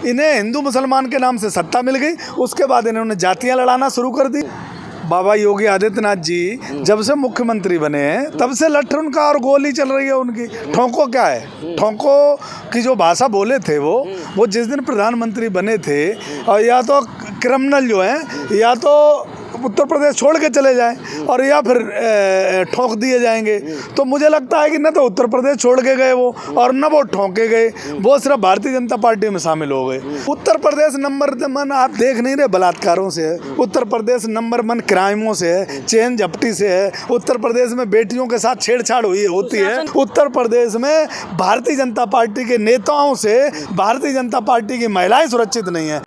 इन्हें हिंदू मुसलमान के नाम से सत्ता मिल गई, उसके बाद इन्होंने जातियां लड़ाना शुरू कर दी। बाबा योगी आदित्यनाथ जी जब से मुख्यमंत्री बने हैं तब से लठ उनका और गोली चल रही है उनकी। ठोंको क्या है, ठोंको की जो भाषा बोले थे वो जिस दिन प्रधानमंत्री बने थे, और या तो क्रिमिनल जो हैं या तो उत्तर प्रदेश छोड़ के चले जाएं और या फिर ठोक दिए जाएंगे। तो मुझे लगता है कि न तो उत्तर प्रदेश छोड़ के गए वो, और न वो ठोके गए, वो सिर्फ भारतीय जनता पार्टी में शामिल हो गए। उत्तर प्रदेश नंबर 1 आप देख नहीं रहे बलात्कारों से है, उत्तर प्रदेश नंबर 1 क्राइमों से है, चेन झपटी से है, उत्तर प्रदेश में बेटियों के साथ छेड़छाड़ होती है, उत्तर प्रदेश में भारतीय जनता पार्टी के नेताओं से भारतीय जनता पार्टी की महिलाएं सुरक्षित नहीं है।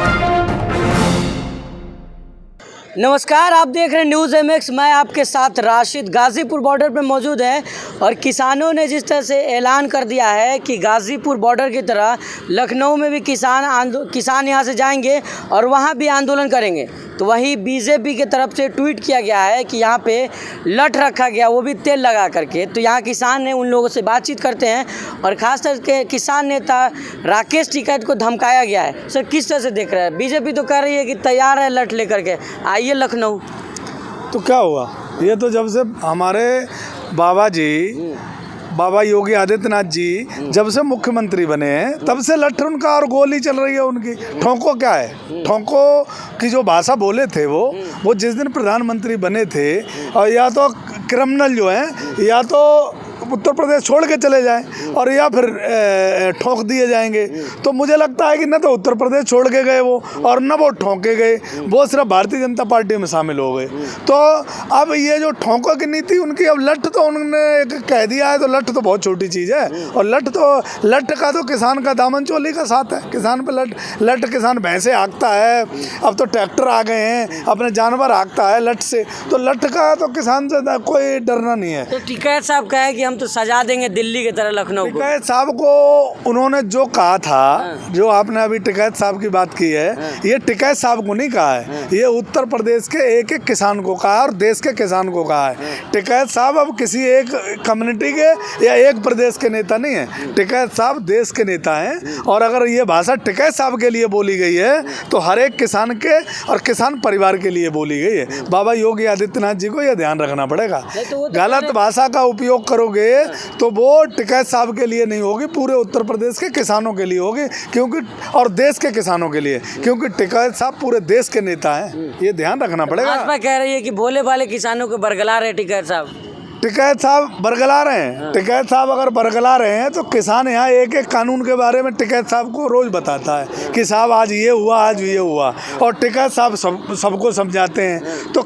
नमस्कार, आप देख रहे हैं न्यूज़ MX। मैं आपके साथ राशिद गाज़ीपुर बॉर्डर पे मौजूद है, और किसानों ने जिस तरह से ऐलान कर दिया है कि गाज़ीपुर बॉर्डर की तरह लखनऊ में भी किसान यहाँ से जाएंगे और वहाँ भी आंदोलन करेंगे। तो वहीं बीजेपी के तरफ से ट्वीट किया गया है कि यहाँ पे लठ रखा गया, वो भी तेल लगा करके। तो यहाँ किसान ने उन लोगों से बातचीत करते हैं, और ख़ास करके किसान नेता राकेश टिकैत को धमकाया गया है। सर, किस तरह से देख रहे हैं? बीजेपी तो कह रही है कि तैयार है लठ लेकर के, आइए लखनऊ। तो क्या हुआ, ये तो जब से हमारे बाबा योगी आदित्यनाथ जी जब से मुख्यमंत्री बने हैं तब से लठ उनका और गोली चल रही है उनकी। ठोंको क्या है, ठोंको की जो भाषा बोले थे वो जिस दिन प्रधानमंत्री बने थे, और या तो क्रिमिनल जो हैं या तो उत्तर प्रदेश छोड़ के चले जाएं और या फिर ठोक दिए जाएंगे। तो मुझे लगता है कि न तो उत्तर प्रदेश छोड़ के गए वो, और न वो ठोके गए, वो सिर्फ भारतीय जनता पार्टी में शामिल हो गए। तो अब ये जो ठोंकों की नीति उनकी, अब लठ तो उन्होंने कह दिया है, तो लठ तो बहुत छोटी चीज़ है। और लठ का तो किसान का दामन चोली का साथ है। किसान पे लठ किसान भैंसे हाँकता है, अब तो ट्रैक्टर आ गए हैं, अपने जानवर हाँकता है लठ से। तो लठ का तो किसान से कोई डरना नहीं है। तो टिकैत साहब कहे कि हम तो सजा देंगे दिल्ली की तरह लखनऊ को। टिकैत साहब को उन्होंने जो कहा था, जो आपने अभी टिकैत साहब की बात की है, ये टिकैत साहब को नहीं कहा है, ये उत्तर प्रदेश के एक एक किसान को कहा है और देश के किसान को कहा है। टिकैत साहब अब किसी एक कम्युनिटी के या एक प्रदेश के नेता नहीं है, टिकैत साहब देश के नेता हैं। और अगर ये भाषा टिकैत साहब के लिए बोली गई है तो हर एक किसान के और किसान परिवार के लिए बोली गई है। बाबा योगी आदित्यनाथ जी को यह ध्यान रखना पड़ेगा, गलत भाषा का उपयोग करोगे तो वो टिकैत साहब के लिए नहीं होगी, पूरे उत्तर प्रदेश के किसानों के लिए होगी, क्योंकि और देश के किसानों के लिए, क्योंकि टिकैत साहब पूरे देश के नेता हैं। ये ध्यान रखना पड़ेगा। भाजपा कह रही है कि भोले भाले किसानों को बरगला रहे टिकैत साहब। टिकैत साहब बरगला रहे हैं। टिकैत साहब अगर बरगला रहे हैं तो किसान यहाँ एक एक कानून के बारे में टिकैत साहब को रोज बताता है कि साहब आज ये हुआ, आज ये हुआ, और टिकैत साहब सबको समझाते हैं। तो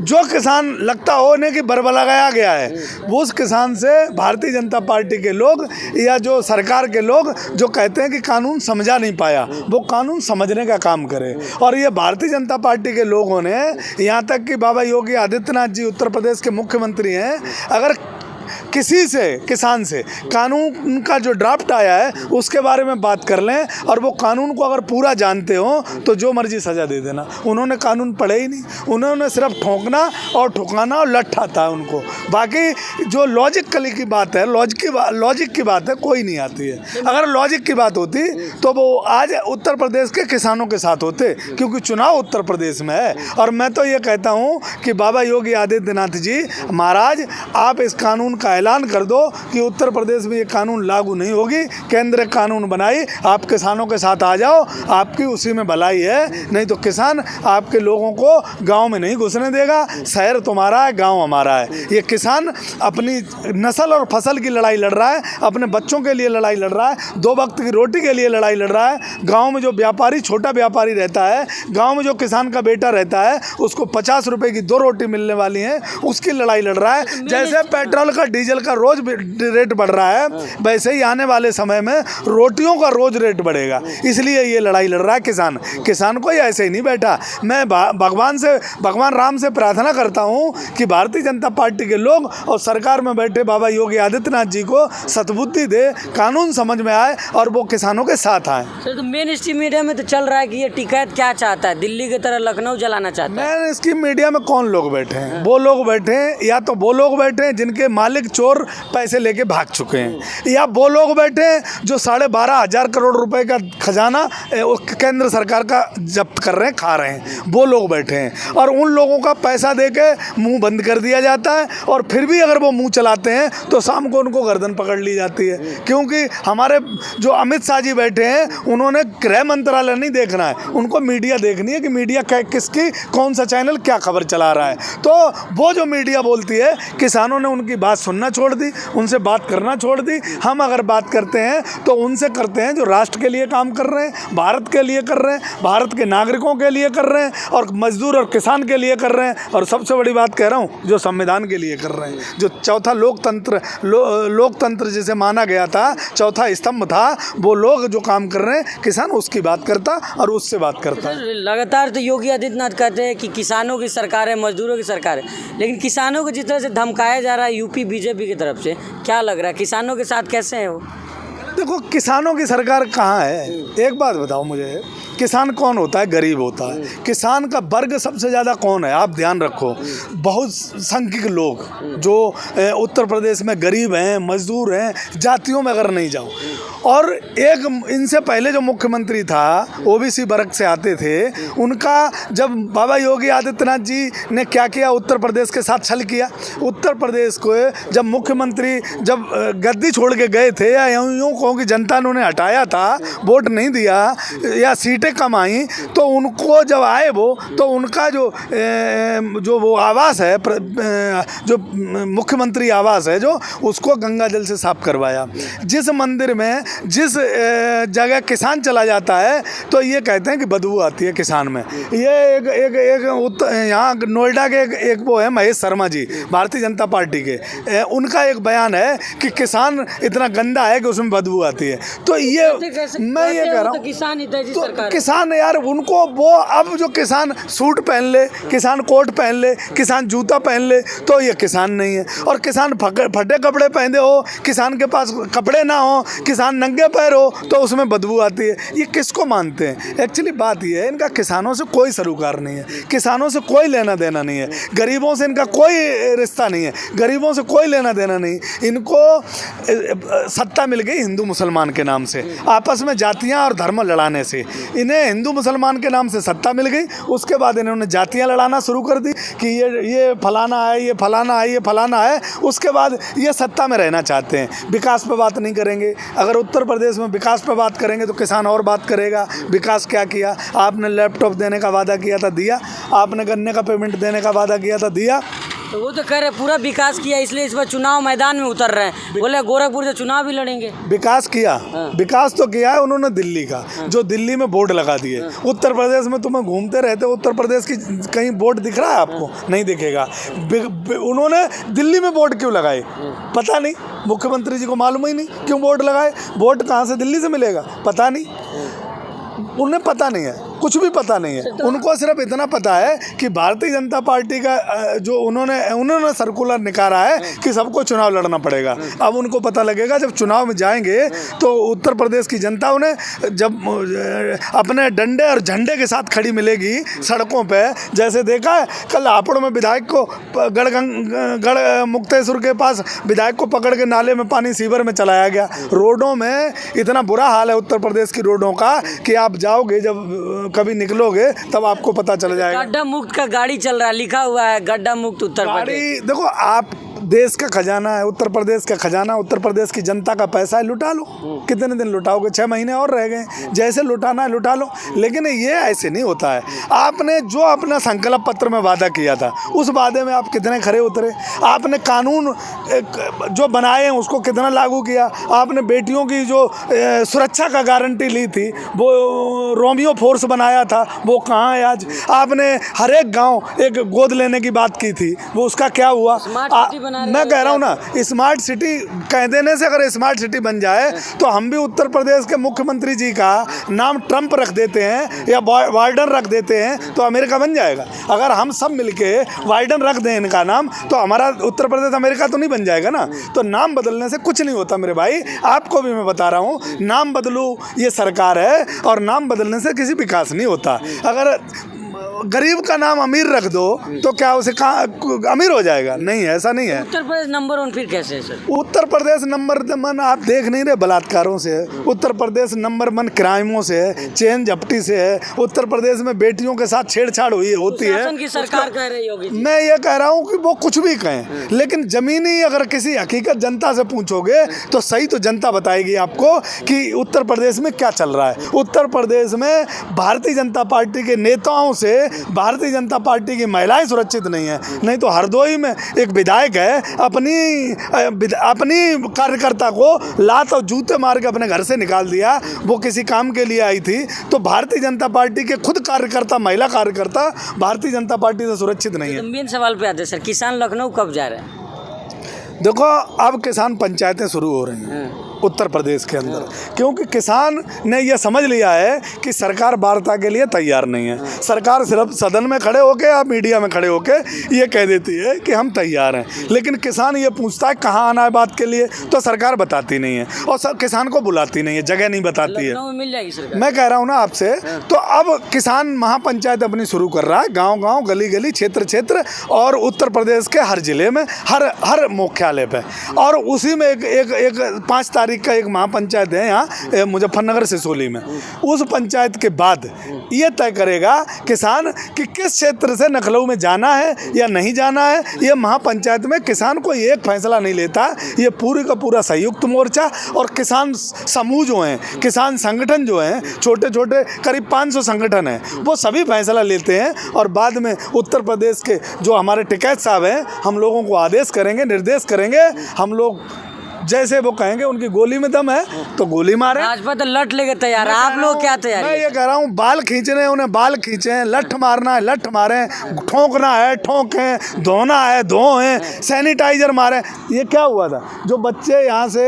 जो किसान लगता हो नहीं कि बरगलाया गया है, वो उस किसान से भारतीय जनता पार्टी के लोग या जो सरकार के लोग जो कहते हैं कि कानून समझा नहीं पाया, वो कानून समझने का काम करे। और ये भारतीय जनता पार्टी के लोगों ने, यहाँ तक कि बाबा योगी आदित्यनाथ जी उत्तर प्रदेश के मुख्यमंत्री हैं, अगर किसी से किसान से कानून का जो ड्राफ्ट आया है उसके बारे में बात कर लें, और वो कानून को अगर पूरा जानते हो तो जो मर्जी सज़ा दे देना। उन्होंने कानून पढ़े ही नहीं, उन्होंने सिर्फ ठोकना और ठुकाना और लठ आता है उनको। बाकी जो लॉजिकली की बात है, लॉजिक की बात है, कोई नहीं आती है। अगर लॉजिक की बात होती तो वो आज उत्तर प्रदेश के किसानों के साथ होते, क्योंकि चुनाव उत्तर प्रदेश में है। और मैं तो ये कहता हूँ कि बाबा योगी आदित्यनाथ जी महाराज, आप इस कानून का ऐलान कर दो कि उत्तर प्रदेश में ये कानून लागू नहीं होगी, केंद्र कानून बनाई, आप किसानों के साथ आ जाओ, आपकी उसी में भलाई है। नहीं तो किसान आपके लोगों को गांव में नहीं घुसने देगा। शहर तुम्हारा है, गांव हमारा है। ये किसान अपनी नस्ल और फसल की लड़ाई लड़ रहा है, अपने बच्चों के लिए लड़ाई लड़ रहा है, 2 वक्त की रोटी के लिए लड़ाई लड़ रहा है। गाँव में जो व्यापारी, छोटा व्यापारी रहता है, गाँव में जो किसान का बेटा रहता है, उसको 50 रुपये की 2 रोटी मिलने वाली है, उसकी लड़ाई लड़ रहा है। जैसे पेट्रोल का, डीजल का रोज रेट बढ़ रहा है, वैसे ही आने वाले समय में रोटियों का रोज रेट बढ़ेगा। इसलिए ये लड़ाई लड़ रहा है किसान कोई ऐसे ही नहीं बैठा। मैं भगवान राम से प्रार्थना करता हूँ कि भारतीय जनता पार्टी के लोग और सरकार में बैठे बाबा योगी आदित्यनाथ जी को सद्बुद्धि दे, कानून समझ में आए और वो किसानों के साथ आए। सर, तो मेन स्ट्रीम मीडिया में तो चल रहा है कि ये टिकैत क्या चाहता है, दिल्ली की तरह लखनऊ जलाना चाहता है। मेन स्ट्रीम मीडिया में कौन लोग बैठे हैं? वो लोग बैठे हैं, या तो वो लोग बैठे हैं जिनके मालिक चोर पैसे लेके भाग चुके हैं, या वो लोग बैठे हैं जो 12,500 करोड़ रुपए का खजाना केंद्र सरकार का जब्त कर रहे हैं, खा रहे हैं, वो लोग बैठे हैं। और उन लोगों का पैसा दे के मुँह बंद कर दिया जाता है, और फिर भी अगर वो मुँह चलाते हैं तो शाम को उनको गर्दन पकड़ ली जाती है। क्योंकि हमारे जो अमित शाह जी बैठे हैं, उन्होंने गृह मंत्रालय नहीं देखना है, उनको मीडिया देखनी है कि मीडिया किसकी कौन सा चैनल क्या खबर चला रहा है। तो वो जो मीडिया बोलती है, किसानों ने उनकी बात सुनना छोड़ दी, उनसे बात करना छोड़ दी। हम अगर बात करते हैं तो उनसे करते हैं जो राष्ट्र के लिए काम कर रहे हैं, भारत के लिए कर रहे हैं, भारत के नागरिकों के लिए कर रहे हैं, और मजदूर और किसान के लिए कर रहे हैं, और सबसे बड़ी बात कह रहा हूँ, जो संविधान के लिए कर रहे हैं। जो चौथा लोकतंत्र जिसे माना गया था, चौथा स्तंभ था, वो लोग जो काम कर रहे हैं, किसान उसकी बात करता और उससे बात करता है। लगातार तो योगी आदित्यनाथ कहते हैं कि किसानों की सरकार है, मजदूरों की सरकार है, लेकिन किसानों को जिस तरह से धमकाया जा रहा है यूपी बीजेपी की तरफ से, क्या लग रहा है किसानों के साथ कैसे है वो? देखो, किसानों की सरकार कहाँ है? एक बात बताओ मुझे, किसान कौन होता है? गरीब होता है। किसान का वर्ग सबसे ज़्यादा कौन है? आप ध्यान रखो, बहुत संख्यक लोग जो उत्तर प्रदेश में गरीब हैं, मजदूर हैं, जातियों में अगर नहीं जाओ। और एक इनसे पहले जो मुख्यमंत्री था, ओबीसी वर्ग से आते थे, उनका जब बाबा योगी आदित्यनाथ जी ने क्या किया, उत्तर प्रदेश के साथ छल किया। उत्तर प्रदेश को जब मुख्यमंत्री जब गद्दी छोड़ के गए थे, या यूँ कहो कि जनता ने उन्हें हटाया था, वोट नहीं दिया या सीटें कम आई, तो उनको जब आए वो, तो उनका जो वो आवास है, जो मुख्यमंत्री आवास है, जो उसको गंगा जल से साफ करवाया। जिस मंदिर में जिस जगह किसान चला जाता है, तो ये कहते हैं कि बदबू आती है किसान में। ये एक यहाँ नोएडा के एक वो है महेश शर्मा जी, भारतीय जनता पार्टी के, उनका एक बयान है कि किसान इतना गंदा है कि उसमें बदबू आती है। तो ये मैं ये कह रहा हूँ, किसान यार, उनको वो, अब जो किसान सूट पहन ले, किसान कोट पहन ले, किसान जूता पहन ले, तो ये किसान नहीं है। और किसान फटे कपड़े पहने हो, किसान के पास कपड़े ना हो, किसान नंगे पैर हो, तो उसमें बदबू आती है। ये किसको मानते हैं? एक्चुअली बात ये है, इनका किसानों से कोई सरोकार नहीं है, किसानों से कोई लेना देना नहीं है, गरीबों से इनका कोई रिश्ता नहीं है, गरीबों से कोई लेना देना नहीं। इनको सत्ता मिल गई हिंदू मुसलमान के नाम से, आपस में जातियाँ और धर्म लड़ाने से। इन्हें हिंदू मुसलमान के नाम से सत्ता मिल गई, उसके बाद इन्होंने जातियाँ लड़ाना शुरू कर दी कि ये फलाना है, ये फलाना है, ये फलाना है। उसके बाद ये सत्ता में रहना चाहते हैं, विकास पे बात नहीं करेंगे। अगर उत्तर प्रदेश में विकास पे बात करेंगे तो किसान और बात करेगा। विकास क्या किया? आपने लैपटॉप देने का वादा किया था, दिया। आपने गन्ने का पेमेंट देने का वादा किया था, दिया। तो वो तो कह रहे पूरा विकास किया, इसलिए इस बार चुनाव मैदान में उतर रहे हैं, बोले गोरखपुर से चुनाव भी लड़ेंगे। विकास किया, विकास तो किया है उन्होंने दिल्ली का, जो दिल्ली में बोर्ड लगा दिए। उत्तर प्रदेश में तुम्हें घूमते रहते, उत्तर प्रदेश की कहीं बोर्ड दिख रहा है आपको? नहीं दिखेगा। उन्होंने दिल्ली में बोर्ड क्यों लगाए? पता नहीं, मुख्यमंत्री जी को मालूम ही नहीं क्यों बोर्ड लगाए। बोर्ड कहाँ से दिल्ली से मिलेगा? पता नहीं, उन्हें पता नहीं है, कुछ भी पता नहीं है। उनको सिर्फ इतना पता है कि भारतीय जनता पार्टी का जो उन्होंने सर्कुलर निकाला है कि सबको चुनाव लड़ना पड़ेगा। अब उनको पता लगेगा जब चुनाव में जाएंगे, तो उत्तर प्रदेश की जनता उन्हें जब अपने डंडे और झंडे के साथ खड़ी मिलेगी सड़कों पे। जैसे देखा है कल हापुड़ में विधायक को गढ़ मुक्तेश्वर के पास विधायक को पकड़ के नाले में पानी सीवर में चलाया गया। रोडों में इतना बुरा हाल है उत्तर प्रदेश की रोडों का कि आप जाओगे, जब कभी निकलोगे तब आपको पता चल जाएगा। गड्ढा मुक्त का गाड़ी चल रहा है, लिखा हुआ है गड्ढा मुक्त उत्तर प्रदेश। देखो, आप देश का खजाना है, उत्तर प्रदेश का खजाना, उत्तर प्रदेश की जनता का पैसा है, लुटा लो। कितने दिन लुटाओगे? 6 महीने और रह गए, जैसे लुटाना है लुटा लो। लेकिन ये ऐसे नहीं होता है। आपने जो अपना संकल्प पत्र में वादा किया था, उस वादे में आप कितने खरे उतरे? आपने कानून जो बनाए हैं उसको कितना लागू किया? आपने बेटियों की जो सुरक्षा का गारंटी ली थी, वो रोमियो फोर्स बनाया था, वो कहाँ है आज? आपने हर एक गाँव एक गोद लेने की बात की थी, वो उसका क्या हुआ? मैं कह रहा हूँ ना, स्मार्ट सिटी कह देने से अगर स्मार्ट सिटी बन जाए, तो हम भी उत्तर प्रदेश के मुख्यमंत्री जी का नाम ट्रंप रख देते हैं या बाइडन रख देते हैं, तो अमेरिका बन जाएगा। अगर हम सब मिलके बाइडन रख दें इनका नाम, तो हमारा उत्तर प्रदेश अमेरिका तो नहीं बन जाएगा ना। तो नाम बदलने से कुछ नहीं होता मेरे भाई, आपको भी मैं बता रहा हूँ। नाम बदलू, ये सरकार है, और नाम बदलने से किसी विकास नहीं होता। अगर गरीब का नाम अमीर रख दो तो क्या उसे अमीर हो जाएगा? नहीं, ऐसा नहीं है। उत्तर प्रदेश नंबर 1 फिर कैसे है सर? उत्तर प्रदेश नंबर 1 आप देख नहीं रहे बलात्कारों से है। उत्तर प्रदेश नंबर 1 क्राइमों से है, चेन झपटी से है। उत्तर प्रदेश में बेटियों के साथ छेड़छाड़ होती है। शासन की सरकार कह रही होगी। मैं ये कह रहा हूँ कि वो कुछ भी कहें, लेकिन जमीनी अगर किसी हकीकत जनता से पूछोगे तो सही तो जनता बताएगी आपको कि उत्तर प्रदेश में क्या चल रहा है। उत्तर प्रदेश में भारतीय जनता पार्टी के नेताओं से भारतीय जनता पार्टी की महिलाएं सुरक्षित नहीं है। नहीं तो हरदोई में एक विधायक है, अपनी कार्यकर्ता को लात और जूते मार के अपने घर से निकाल दिया। वो किसी काम के लिए आई थी। तो भारतीय जनता पार्टी के खुद कार्यकर्ता, महिला कार्यकर्ता भारतीय जनता पार्टी से सुरक्षित नहीं है। मेन सवाल पे आते हैं सर, किसान लखनऊ कब जा रहे हैं? देखो, अब किसान पंचायतें शुरू हो रही हैं उत्तर प्रदेश के अंदर, क्योंकि किसान ने यह समझ लिया है कि सरकार वार्ता के लिए तैयार नहीं है। सरकार सिर्फ सदन में खड़े होकर या मीडिया में खड़े होकर ये कह देती है कि हम तैयार हैं, लेकिन किसान ये पूछता है कहाँ आना है बात के लिए, तो सरकार बताती नहीं है और किसान को बुलाती नहीं है, जगह नहीं बताती है। मिल जाएगी सरकार। मैं कह रहा हूँ ना आपसे, तो अब किसान महापंचायत अपनी शुरू कर रहा है, गाँव-गाँव, गली-गली, क्षेत्र-क्षेत्र और उत्तर प्रदेश के हर जिले में, हर मुख्यालय पे। और उसी में एक 5 तारीख का एक महापंचायत है यहाँ मुजफ्फरनगर सिसोली में। उस पंचायत के बाद ये तय करेगा किसान कि किस क्षेत्र से लखनऊ में जाना है या नहीं जाना है। ये महापंचायत में किसान कोई एक फैसला नहीं लेता, ये पूरी का पूरा संयुक्त मोर्चा और किसान समूह जो हैं, किसान संगठन जो हैं, छोटे छोटे करीब 500 संगठन हैं, वो सभी फैसला लेते हैं। और बाद में उत्तर प्रदेश के जो हमारे टिकैत साहब हैं, हम लोगों को आदेश करेंगे, निर्देश करेंगे। हम लोग जैसे वो कहेंगे उनकी गोली में दम है तो गोली मारे। भाजपा तो लट लेके तैयार है, आप लोग क्या तैयार? मैं ये कह रहा हूँ, बाल खींचने उन्हें बाल खींचे, लठ मारना है लठ मारें, ठोकना है ठोकें, धोना है धोएं, सैनिटाइजर मारें। ये क्या हुआ था? जो बच्चे यहाँ से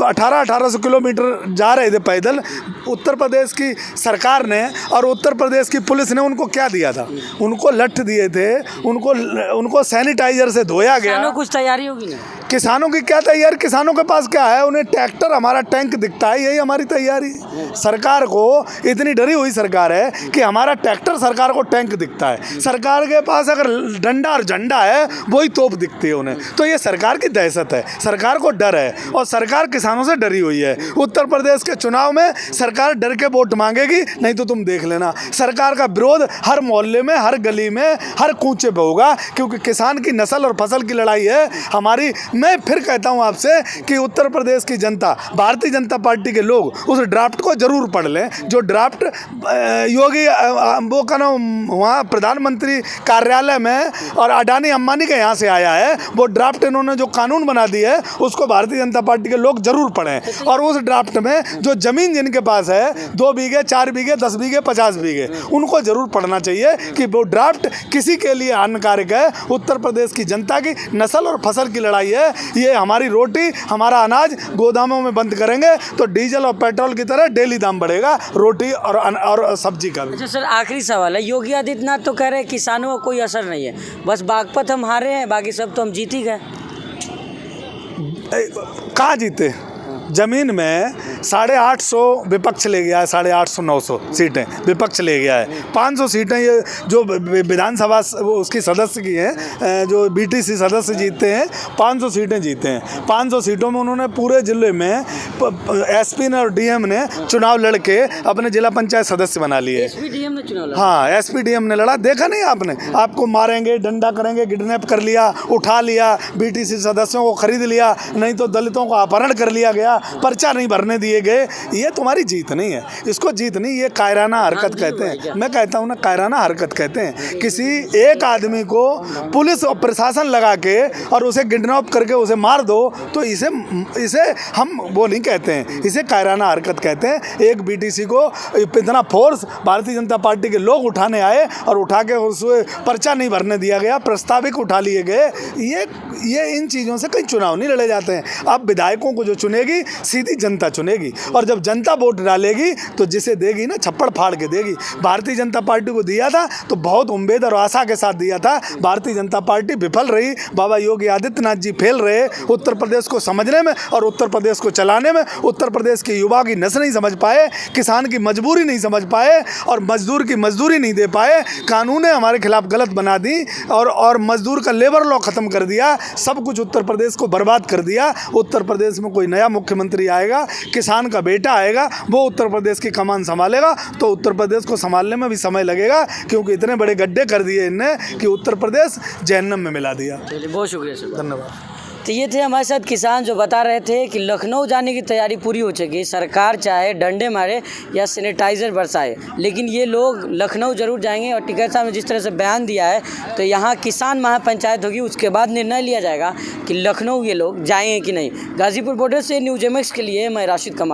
1800 किलोमीटर जा रहे थे पैदल, उत्तर प्रदेश की सरकार ने और उत्तर प्रदेश की पुलिस ने उनको क्या दिया था? उनको लठ दिए थे, उनको सैनिटाइजर से धोया गया। कुछ तैयारी होगी ना? किसानों की क्या तैयारी? किसानों के पास क्या है? उन्हें ट्रैक्टर, हमारा टैंक दिखता है, यही हमारी तैयारी है। सरकार को इतनी डरी हुई सरकार है कि हमारा ट्रैक्टर सरकार को टैंक दिखता है। सरकार के पास अगर डंडा और झंडा है, वही तोप दिखती है उन्हें। तो ये सरकार की दहशत है, सरकार को डर है और सरकार किसानों से डरी हुई है। उत्तर प्रदेश के चुनाव में सरकार डर के वोट मांगेगी, नहीं तो तुम देख लेना सरकार का विरोध हर मोहल्ले में, हर गली में, हर कूचे पे होगा, क्योंकि किसान की नस्ल और फसल की लड़ाई है हमारी। मैं फिर कहता हूं आपसे कि उत्तर प्रदेश की जनता, भारतीय जनता पार्टी के लोग उस ड्राफ्ट को जरूर पढ़ लें, जो ड्राफ्ट योगी वो का नाम वहाँ प्रधानमंत्री कार्यालय में और अडानी अंबानी के यहाँ से आया है। वो ड्राफ्ट इन्होंने जो कानून बना दी है उसको भारतीय जनता पार्टी के लोग जरूर पढ़ें। और उस ड्राफ्ट में जो जमीन जिनके पास है 2 बीघे, 4 बीघे, 10 बीघे, 50 बीघे, उनको जरूर पढ़ना चाहिए कि वो ड्राफ्ट किसी के लिए हानिकारक है। उत्तर प्रदेश की जनता की नस्ल और फसल की लड़ाई है। ये हमारी रोटी, हमारा अनाज गोदामों में बंद करेंगे तो डीजल और पेट्रोल की तरह डेली दाम बढ़ेगा, रोटी और सब्जी का भी। अच्छा सर, आखिरी सवाल है, योगी आदित्यनाथ तो कह रहे हैं किसानों का कोई असर नहीं है, बस बागपत हम हारे हैं, बाकी सब तो हम जीत ही गए। कहाँ जीते? जमीन में 850 विपक्ष ले गया है, 850-900 सीटें विपक्ष ले गया है। 500 सीटें ये जो विधानसभा उसकी सदस्य की हैं, जो बीटीसी सदस्य जीतते हैं, 500 सीटें जीते हैं। 500 सीटों में उन्होंने पूरे जिले में एसपी ने और डीएम ने चुनाव लड़के अपने जिला पंचायत सदस्य बना लिए। एसपी-डीएम ने चुनाव लड़ा? हाँ, एसपी-डीएम ने लड़ा। देखा नहीं आपने? आपको मारेंगे, डंडा करेंगे, किडनैप कर लिया, उठा लिया, बीटीसी सदस्यों को खरीद लिया, नहीं तो दलितों को अपहरण कर लिया गया, पर्चा नहीं भरने दिए गए। ये तुम्हारी जीत नहीं है, इसको जीत नहीं, ये कायराना हरकत कहते हैं। मैं कहता हूँ ना, कायराना हरकत कहते हैं। किसी एक आदमी को पुलिस और प्रशासन लगा के और उसे किडनैप करके उसे मार दो तो इसे हम वो नहीं कहते हैं, इसे कायराना हरकत कहते हैं। एक बीटीसी को इतना फोर्स भारतीय जनता पार्टी के लोग उठाने आए और उठा के उसे पर्चा नहीं भरने दिया गया, प्रस्ताविक उठा लिए गए। ये इन चीज़ों से कहीं चुनाव नहीं लड़े जाते हैं। अब विधायकों को जो चुनेगी सीधी जनता चुनेगी, और जब जनता वोट डालेगी तो जिसे देगी ना छप्पड़ फाड़ के देगी। भारतीय जनता पार्टी को दिया था तो बहुत उम्मीद और आशा के साथ दिया था, भारतीय जनता पार्टी विफल रही। बाबा योगी आदित्यनाथ जी फेल रहे उत्तर प्रदेश को समझने में और उत्तर प्रदेश को चलाने में। उत्तर प्रदेश के युवा की नस नहीं समझ पाए, किसान की मजबूरी नहीं समझ पाए और मजदूर की मजदूरी नहीं दे पाए। कानूनें हमारे खिलाफ गलत बना दी और मजदूर का लेबर लॉ ख़त्म कर दिया, सब कुछ उत्तर प्रदेश को बर्बाद कर दिया। उत्तर प्रदेश में कोई नया मुख्यमंत्री आएगा, किसान का बेटा आएगा, वो उत्तर प्रदेश की कमान संभालेगा, तो उत्तर प्रदेश को संभालने में भी समय लगेगा, क्योंकि इतने बड़े गड्ढे कर दिए इनने कि उत्तर प्रदेश जहन्नम में मिला दिया। चलिए, बहुत शुक्रिया सर। धन्यवाद। तो ये थे हमारे साथ किसान जो बता रहे थे कि लखनऊ जाने की तैयारी पूरी हो चुकी, सरकार चाहे डंडे मारे या सैनिटाइज़र बरसाए, लेकिन ये लोग लखनऊ जरूर जाएंगे। और टिकैत साहब ने जिस तरह से बयान दिया है तो यहाँ किसान महापंचायत होगी, उसके बाद निर्णय लिया जाएगा कि लखनऊ ये लोग जाएंगे कि नहीं। गाज़ीपुर बॉर्डर से न्यूज़ MX के लिए मैं राशिद कमाल।